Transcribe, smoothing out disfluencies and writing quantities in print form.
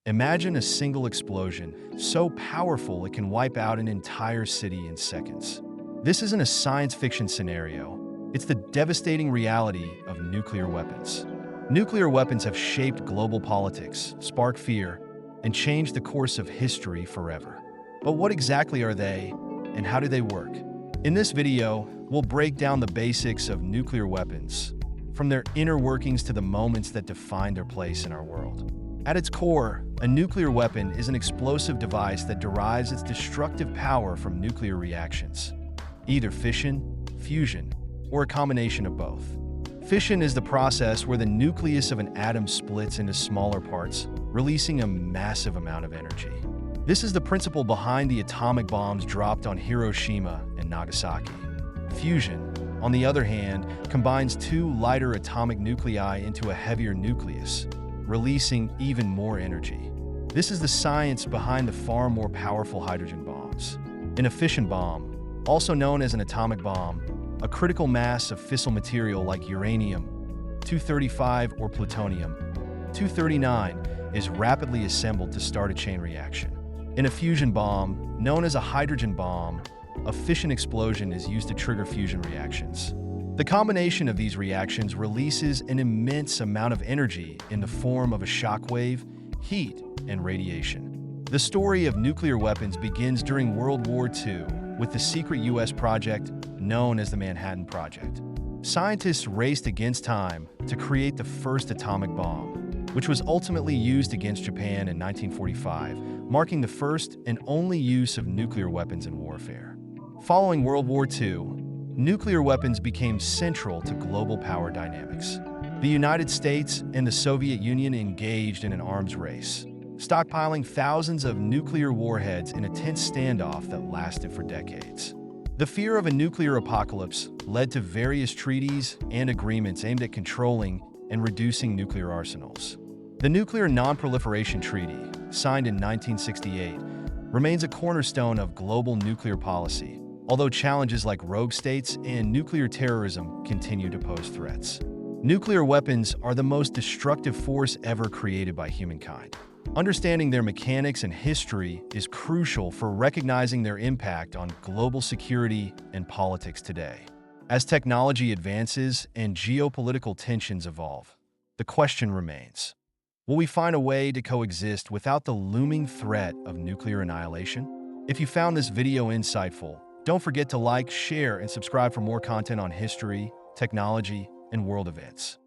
Imagine a single explosion, so powerful it can wipe out an entire city in seconds. This isn't a science fiction scenario. It's the devastating reality of nuclear weapons. Nuclear weapons have shaped global politics, sparked fear, and changed the course of history forever. But what exactly are they, and how do they work? In this video, we'll break down the basics of nuclear weapons, from their inner workings to the moments that define their place in our world. At its core, a nuclear weapon is an explosive device that derives its destructive power from nuclear reactions, either fission, fusion, or a combination of both. Fission is the process where the nucleus of an atom splits into smaller parts, releasing a massive amount of energy. This is the principle behind the atomic bombs dropped on Hiroshima and Nagasaki. Fusion, on the other hand, combines two lighter atomic nuclei into a heavier nucleus, releasing even more energy. This is the science behind the far more powerful hydrogen bombs. In a fission bomb, also known as an atomic bomb, a critical mass of fissile material like uranium-235 or plutonium-239 is rapidly assembled to start a chain reaction. In a fusion bomb, known as a hydrogen bomb, a fission explosion is used to trigger fusion reactions. The combination of these reactions releases an immense amount of energy in the form of a shockwave, heat, and radiation. The story of nuclear weapons begins during World War II with the secret U.S. project known as the Manhattan Project. Scientists raced against time to create the first atomic bomb, which was ultimately used against Japan in 1945, marking the first and only use of nuclear weapons in warfare. Following World War II, nuclear weapons became central to global power dynamics. The United States and the Soviet Union engaged in an arms race, stockpiling thousands of nuclear warheads in a tense standoff that lasted for decades. The fear of a nuclear apocalypse led to various treaties and agreements aimed at controlling and reducing nuclear arsenals. The Nuclear Non-Proliferation Treaty, signed in 1968, remains a cornerstone of global nuclear policy, although challenges like rogue states and nuclear terrorism continue to pose threats. Nuclear weapons are the most destructive force ever created by humankind. Understanding their mechanics and history is crucial for recognizing their impact on global security and politics today. As technology advances and geopolitical tensions evolve, the question remains: will we find a way to coexist without the looming threat of nuclear annihilation? If you found this video insightful, don't forget to like, share, and subscribe for more content on history, technology, and world events.